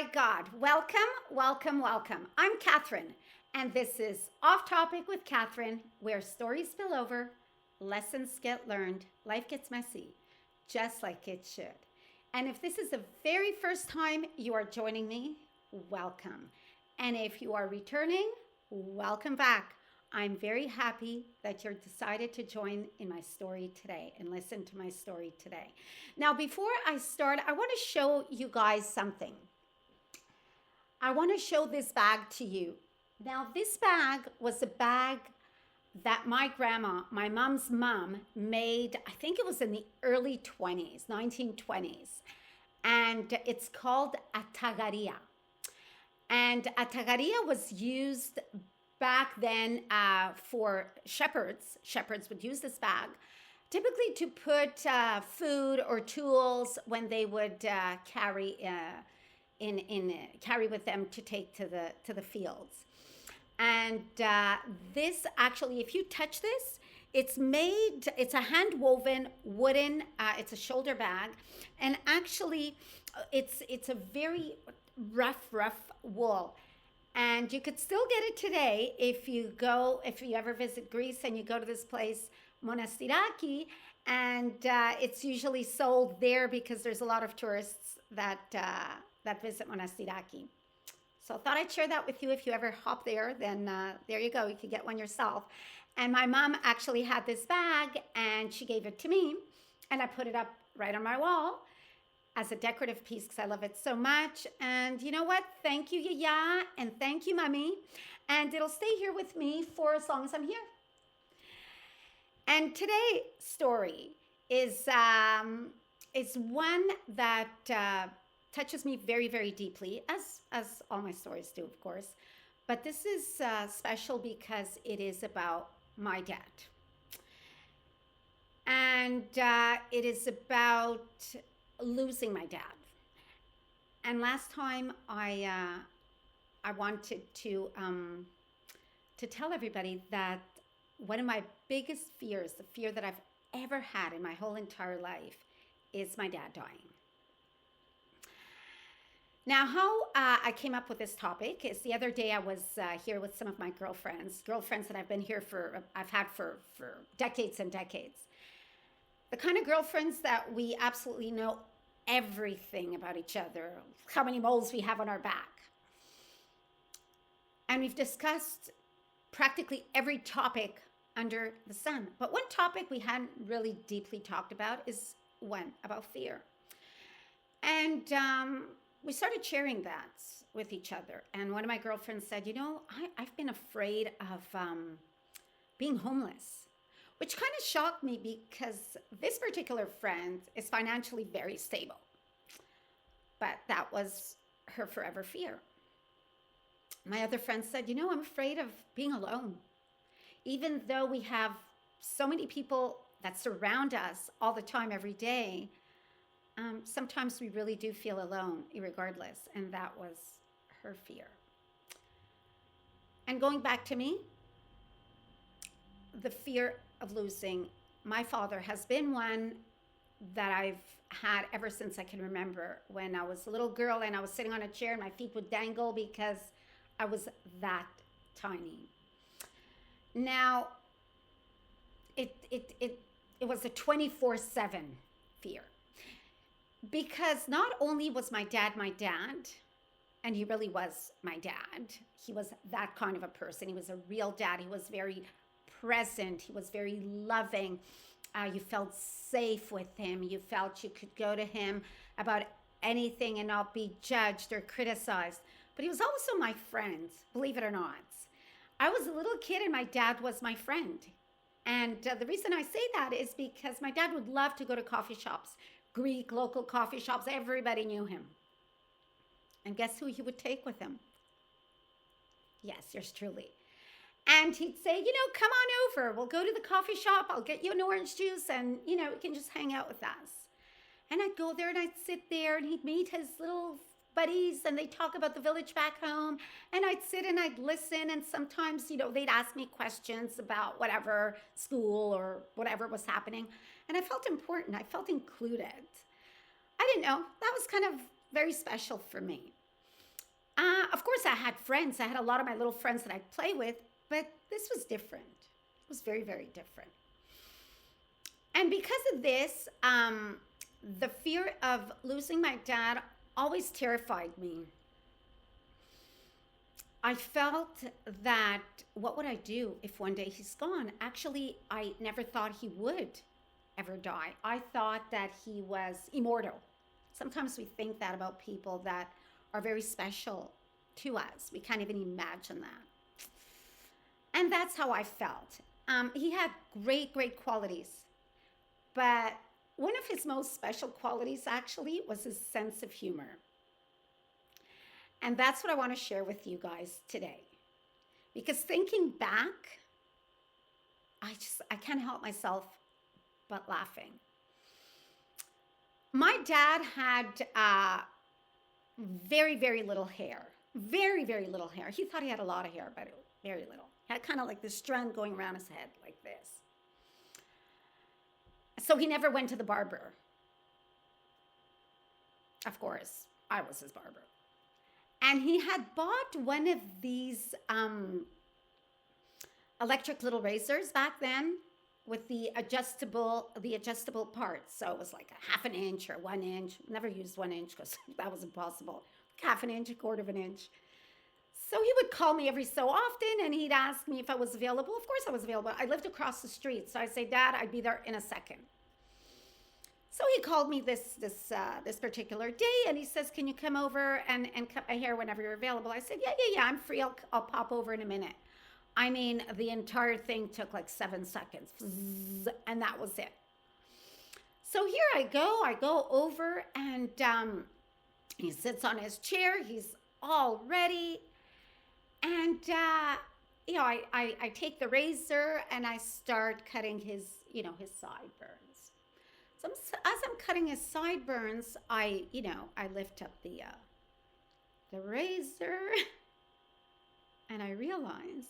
my God. Welcome, welcome, welcome. I'm Catherine, and this is Off Topic with Catherine, where stories spill over, lessons get learned, life gets messy, just like it should. And if this is the very first time you are joining me, welcome. And if you are returning, welcome back. I'm very happy that you're decided to join in my story today and listen to my story today. Now, before I start, I want to show you guys something. I want to show this bag to you. Now, this bag was a bag that my grandma, my mom's mom, made, I think it was in the early 20s, 1920s. And it's called a tagaria. And a tagaria was used back then for shepherds. Shepherds would use this bag, typically to put food or tools when they would carry carry with them to take to the fields. And this actually, if you touch this, it's made, it's a hand woven wooden, it's a shoulder bag. And actually, it's a very rough wool. And you could still get it today if you ever visit Greece and you go to this place, Monastiraki, and it's usually sold there because there's a lot of tourists that visit Monastiraki. So I thought I'd share that with you. If you ever hop there, then there you go. You could get one yourself. And my mom actually had this bag, and she gave it to me, and I put it up right on my wall as a decorative piece because I love it so much. And you know what? Thank you, Yaya, and thank you, Mommy. And it'll stay here with me for as long as I'm here. And today's story is one that touches me very, very deeply, as all my stories do, of course. But this is special because it is about my dad. And it is about losing my dad. And last time I wanted to tell everybody that one of my biggest fears, the fear that I've ever had in my whole entire life, is my dad dying. Now, how I came up with this topic is the other day I was here with some of my girlfriends that I've had for decades and decades. The kind of girlfriends that we absolutely know everything about each other, how many moles we have on our back. And we've discussed practically every topic under the sun. But one topic we hadn't really deeply talked about is about fear. And we started sharing that with each other. And one of my girlfriends said, I've been afraid of being homeless. Which kind of shocked me because this particular friend is financially very stable. But that was her forever fear. My other friend said, I'm afraid of being alone. Even though we have so many people that surround us all the time, every day, sometimes we really do feel alone, irregardless. And that was her fear. And going back to me, the fear of losing my father has been one that I've had ever since I can remember. When I was a little girl and I was sitting on a chair and my feet would dangle because I was that tiny. Now, it was a 24/7 fear. Because not only was my dad, and he really was my dad, he was that kind of a person. He was a real dad. He was very present. He was very loving. You felt safe with him. You felt you could go to him about anything and not be judged or criticized. But he was also my friend, believe it or not. I was a little kid and my dad was my friend. And the reason I say that is because my dad would love to go to coffee shops, Greek local coffee shops. Everybody knew him. And guess who he would take with him? Yes, yours truly. And he'd say, come on over. We'll go to the coffee shop. I'll get you an orange juice and, you can just hang out with us. And I'd go there and I'd sit there and he'd meet his little buddies and they'd talk about the village back home. And I'd sit and I'd listen. And sometimes, they'd ask me questions about whatever, school or whatever was happening. And I felt important. I felt included. I didn't know. That was kind of very special for me. Of course, I had friends. I had a lot of my little friends that I'd play with, but this was different. It was very, very different. And because of this, the fear of losing my dad always terrified me. I felt that what would I do if one day he's gone? Actually, I never thought he would ever die. I thought that he was immortal. Sometimes we think that about people that are very special to us. We can't even imagine that. And that's how I felt. He had great, great qualities. But one of his most special qualities actually was his sense of humor. And that's what I want to share with you guys today. Because thinking back, I can't help myself but laughing. My dad had very, very little hair. Very, very little hair. He thought he had a lot of hair, but it was very little. He had kind of like this strand going around his head like this. So he never went to the barber. Of course, I was his barber. And he had bought one of these electric little razors back then with the adjustable parts. So it was like a half an inch or 1 inch. Never used 1 inch because that was impossible. Half an inch, a quarter of an inch. So he would call me every so often and he'd ask me if I was available. Of course I was available. I lived across the street. So I'd say, Dad, I'd be there in a second. So he called me this particular day and he says, can you come over and cut my hair whenever you're available? I said, yeah, I'm free. I'll pop over in a minute. I mean, the entire thing took like 7 seconds and that was it. So here I go over and he sits on his chair. He's all ready. And, I take the razor and I start cutting his sideburns. So as I'm cutting his sideburns, I lift up the razor and I realize,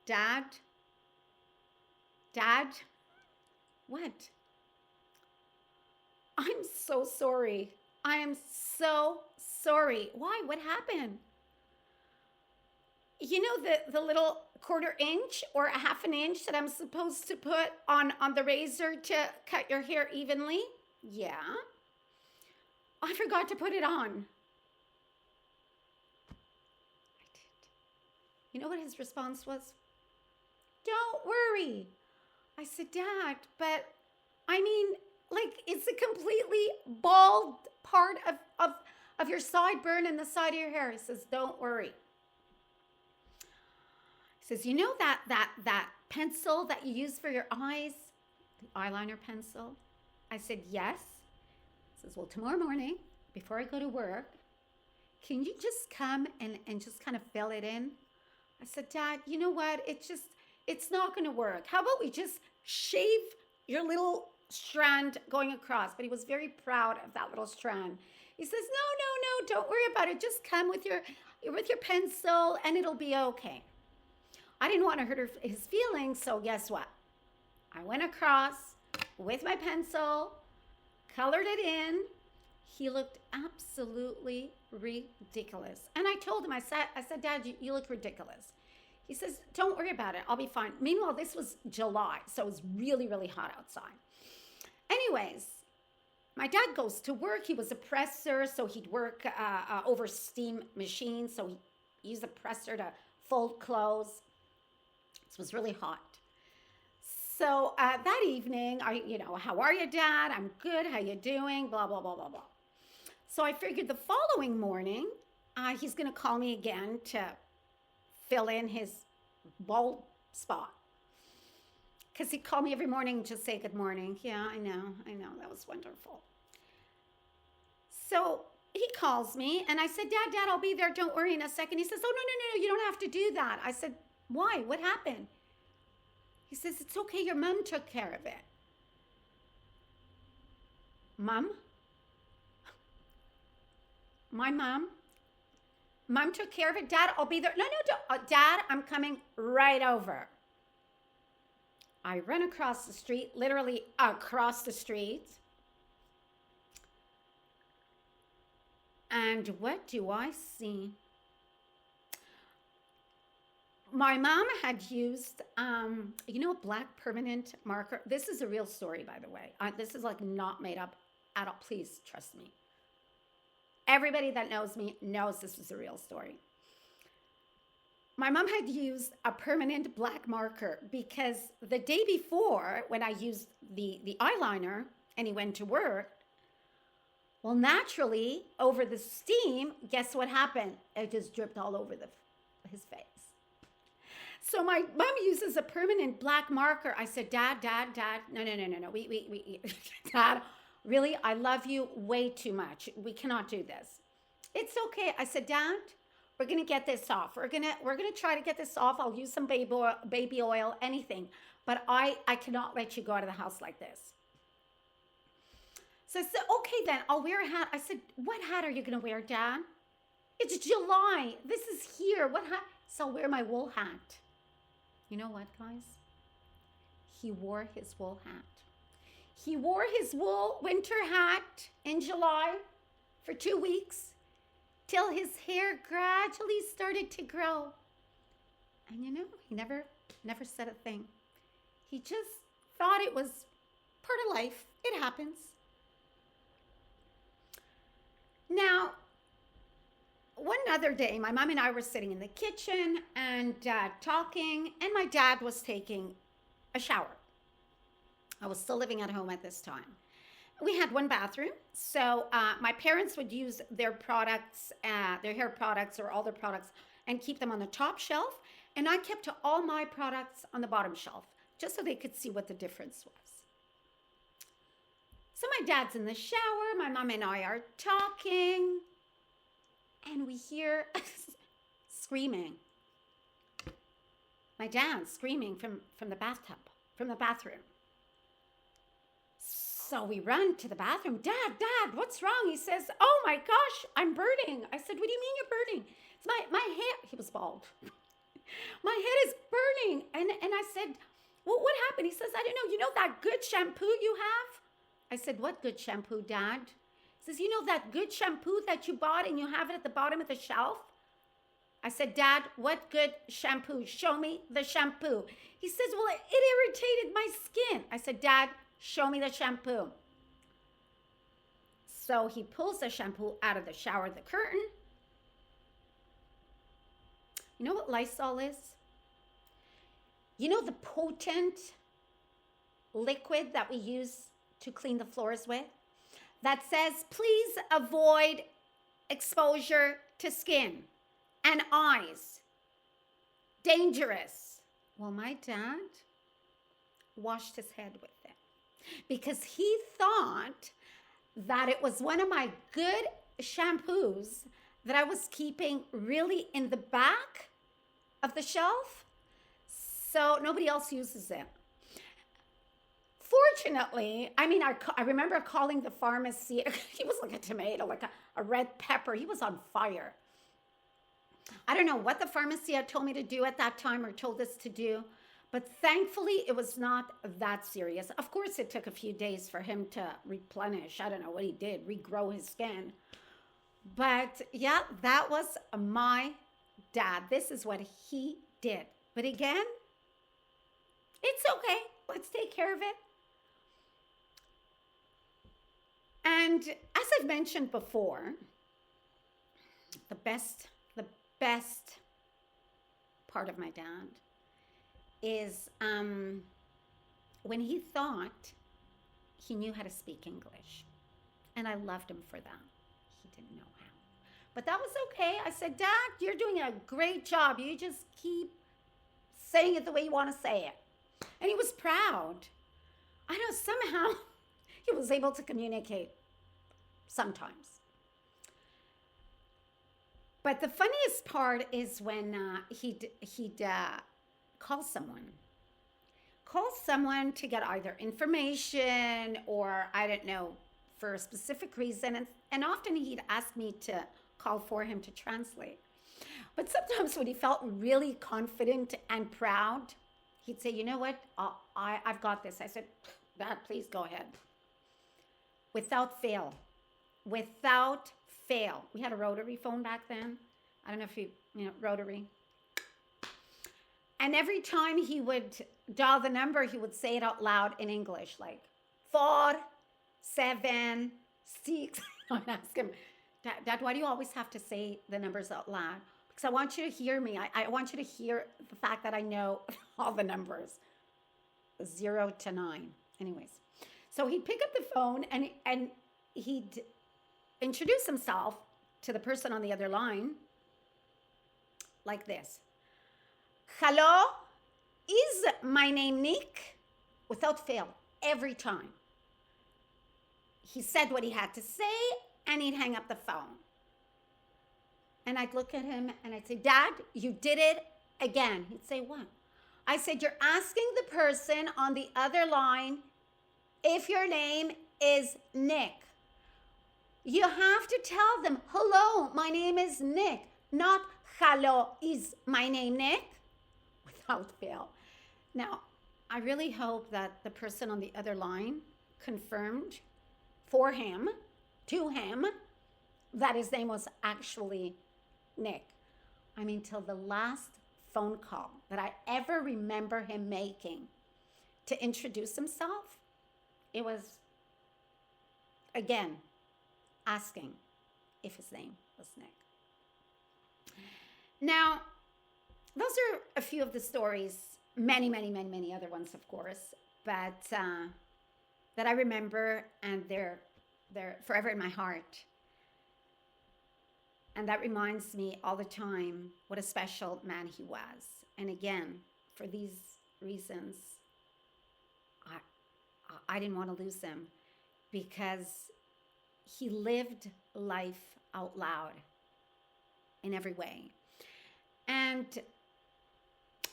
Dad, what? I'm so sorry. I am so sorry. Why? What happened? You know the little quarter inch or a half an inch that I'm supposed to put on the razor to cut your hair evenly? Yeah. I forgot to put it on. I did. You know what his response was? Don't worry. I said, Dad, but I mean, like, it's a completely bald part of your sideburn and the side of your hair. He says, don't worry. He says, you know that pencil that you use for your eyes? The eyeliner pencil? I said, yes. He says, well, tomorrow morning, before I go to work, can you just come and just kind of fill it in? I said, Dad, you know what? It's not going to work. How about we just shave your little strand going across? But he was very proud of that little strand. He says, no, don't worry about it. Just come with your pencil and it'll be okay. I didn't want to hurt his feelings, so guess what? I went across with my pencil, colored it in. He looked absolutely ridiculous. And I told him, I said, Dad, you look ridiculous. He says, don't worry about it. I'll be fine. Meanwhile, this was July, so it was really, really hot outside. Anyways, my dad goes to work. He was a presser, so he'd work over steam machines. So he used a presser to fold clothes. It was really hot. So that evening, how are you, Dad? I'm good. How you doing? Blah, blah, blah, blah, blah. So I figured the following morning, he's going to call me again to fill in his bald spot. Because he'd call me every morning and just say good morning. Yeah, I know. That was wonderful. So he calls me and I said, Dad, I'll be there. Don't worry in a second. He says, oh, no, you don't have to do that. I said, why? What happened? He says, it's okay. Your mom took care of it. Mom? My mom? Mom took care of it. Dad, I'll be there. No, don't. Dad, I'm coming right over. I run across the street, literally across the street. And what do I see? My mom had used, a black permanent marker. This is a real story, by the way. This is like not made up at all. Please trust me. Everybody that knows me knows this is a real story. My mom had used a permanent black marker because the day before, when I used the eyeliner and he went to work, well, naturally, over the steam, guess what happened? It just dripped all over his face. So my mom uses a permanent black marker. I said, Dad, no. We, Dad, really, I love you way too much. We cannot do this. It's okay. I said, Dad, we're gonna get this off. We're gonna try to get this off. I'll use some baby oil, anything. But I cannot let you go out of the house like this. So I said, okay then, I'll wear a hat. I said, what hat are you gonna wear, Dad? It's July. This is here. What hat? So I'll wear my wool hat. You know what, guys? He wore his wool hat. He wore his wool winter hat in July for 2 weeks till his hair gradually started to grow. And he never said a thing. He just thought it was part of life. It happens. Now, one other day, my mom and I were sitting in the kitchen and talking, and my dad was taking a shower. I was still living at home at this time. We had one bathroom, so my parents would use their products, their hair products or all their products, and keep them on the top shelf, and I kept all my products on the bottom shelf, just so they could see what the difference was. So my dad's in the shower, my mom and I are talking, and we hear screaming. My dad screaming from the bathtub, from the bathroom. So we run to the bathroom. Dad, what's wrong? He says, oh my gosh, I'm burning. I said, what do you mean you're burning? It's my hair. He was bald. My head is burning. And I said, well, what happened? He says, I don't know. You know that good shampoo you have? I said, what good shampoo, Dad? He says, you know that good shampoo that you bought and you have it at the bottom of the shelf? I said, Dad, what good shampoo? Show me the shampoo. He says, well, it irritated my skin. I said, Dad, show me the shampoo. So he pulls the shampoo out of the shower, the curtain. You know what Lysol is? You know the potent liquid that we use to clean the floors with? That says, please avoid exposure to skin and eyes. Dangerous. Well, my dad washed his head with it because he thought that it was one of my good shampoos that I was keeping really in the back of the shelf, so nobody else uses it. Fortunately, I remember calling the pharmacy. He was like a tomato, like a red pepper. He was on fire. I don't know what the pharmacy had told me to do at that time or told us to do, but thankfully it was not that serious. Of course, it took a few days for him to replenish. I don't know what he did, regrow his skin. But yeah, that was my dad. This is what he did. But again, it's okay. Let's take care of it. And as I've mentioned before, the best part of my dad is when he thought he knew how to speak English. And I loved him for that. He didn't know how. But that was okay. I said, Dad, you're doing a great job. You just keep saying it the way you want to say it. And he was proud. I know somehow he was able to communicate sometimes. But the funniest part is when he'd call someone. Call someone to get either information or, I don't know, for a specific reason. And often he'd ask me to call for him to translate. But sometimes when he felt really confident and proud, he'd say, you know what, I've got this. I said, Dad, please go ahead. Without fail. fail. We had a rotary phone back then. I don't know if rotary. And every time he would dial the number, he would say it out loud in English, like 476. I'd ask him, Dad, why do you always have to say the numbers out loud? Because I want you to hear me. I want you to hear the fact that I know all the numbers, 0 to 9. Anyways, so he'd pick up the phone and he'd introduce himself to the person on the other line like this. Hello, is my name Nick? Without fail, every time. He said what he had to say, and he'd hang up the phone. And I'd look at him, and I'd say, Dad, you did it again. He'd say, what? I said, you're asking the person on the other line if your name is Nick. You have to tell them, hello, my name is Nick, not hello, is my name Nick? Without fail. Now, I really hope that the person on the other line confirmed for him, to him, that his name was actually Nick. I mean, till the last phone call that I ever remember him making to introduce himself, it was, again, asking if his name was Nick. Now, those are a few of the stories, many, many, many, many other ones, of course, but that I remember, and they're forever in my heart. And that reminds me all the time what a special man he was. And again, for these reasons, I didn't want to lose him, because he lived life out loud in every way. And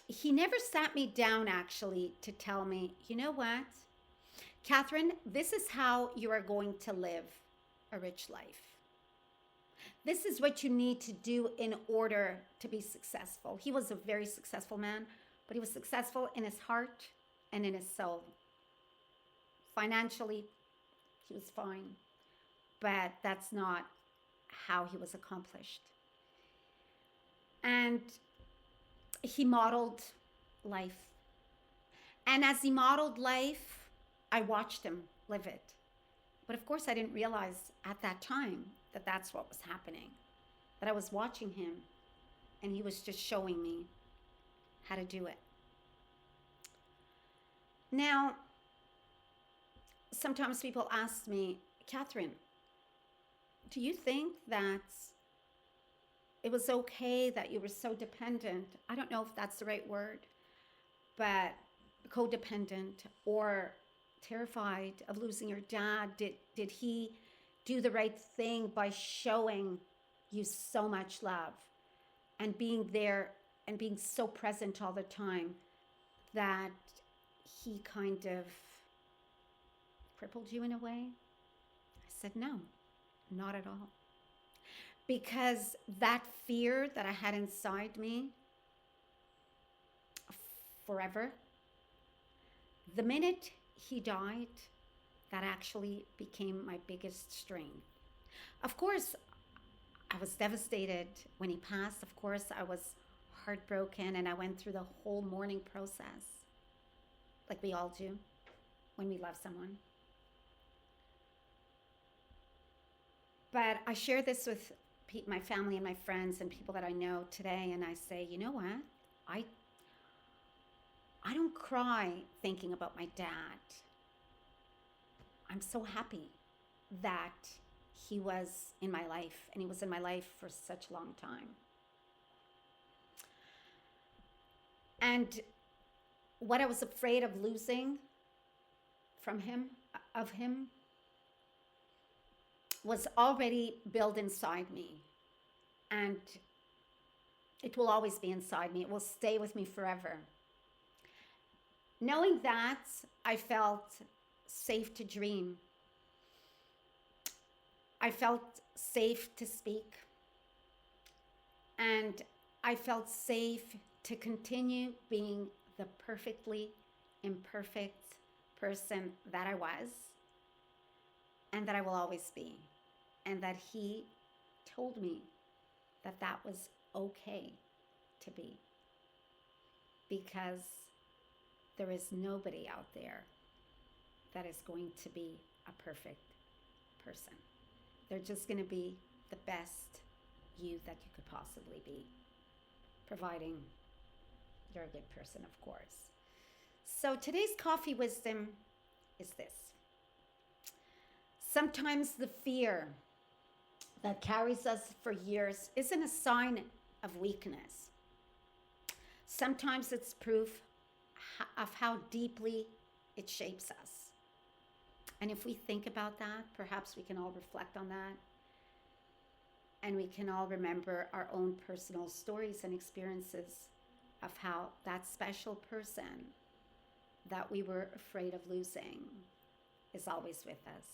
he never sat me down, actually, to tell me, you know what, Catherine, this is how you are going to live a rich life. This is what you need to do in order to be successful. He was a very successful man, but he was successful in his heart and in his soul. Financially, he was fine, but that's not how he was accomplished. And he modeled life. And as he modeled life, I watched him live it. But of course, I didn't realize at that time that that's what was happening, that I was watching him and he was just showing me how to do it. Now, sometimes people ask me, Catherine, do you think that it was okay that you were so dependent? I don't know if that's the right word, but codependent or terrified of losing your dad. Did he do the right thing by showing you so much love and being there and being so present all the time that he kind of crippled you in a way? I said, no, not at all. Because that fear that I had inside me forever, the minute he died, that actually became my biggest strength. Of course, I was devastated when he passed. Of course, I was heartbroken, and I went through the whole mourning process, like we all do when we love someone. But I share this with my family and my friends and people that I know today, and I say, you know what? I don't cry thinking about my dad. I'm so happy that he was in my life, and he was in my life for such a long time. And what I was afraid of losing from him, was already built inside me. And it will always be inside me. It will stay with me forever. Knowing that, I felt safe to dream. I felt safe to speak. And I felt safe to continue being the perfectly imperfect person that I was, and that I will always be, and that he told me that that was okay to be, because there is nobody out there that is going to be a perfect person. They're just going to be the best you that you could possibly be, providing you're a good person, of course. So today's coffee wisdom is this. Sometimes the fear that carries us for years isn't a sign of weakness. Sometimes it's proof of how deeply it shapes us. And if we think about that, perhaps we can all reflect on that. And we can all remember our own personal stories and experiences of how that special person that we were afraid of losing is always with us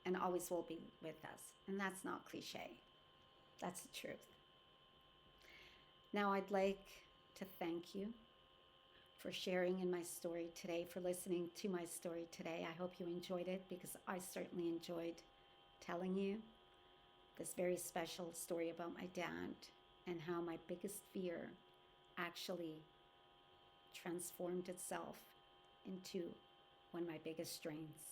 and always will be with us. And that's not cliche. That's the truth. Now I'd like to thank you for sharing in my story today, for listening to my story today. I hope you enjoyed it, because I certainly enjoyed telling you this very special story about my dad and how my biggest fear actually transformed itself into one of my biggest strengths.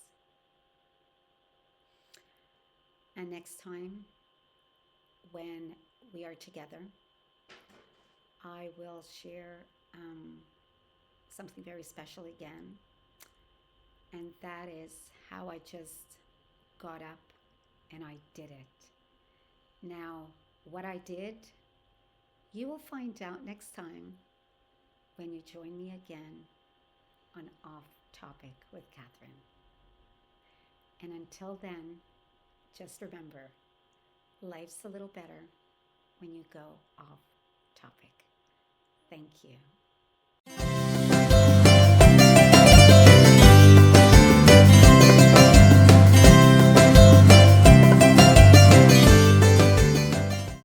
And next time, when we are together, I will share something very special again. And that is how I just got up and I did it. Now, what I did, you will find out next time when you join me again on Off Topic with Catherine. And until then, just remember, life's a little better when you go off topic. Thank you.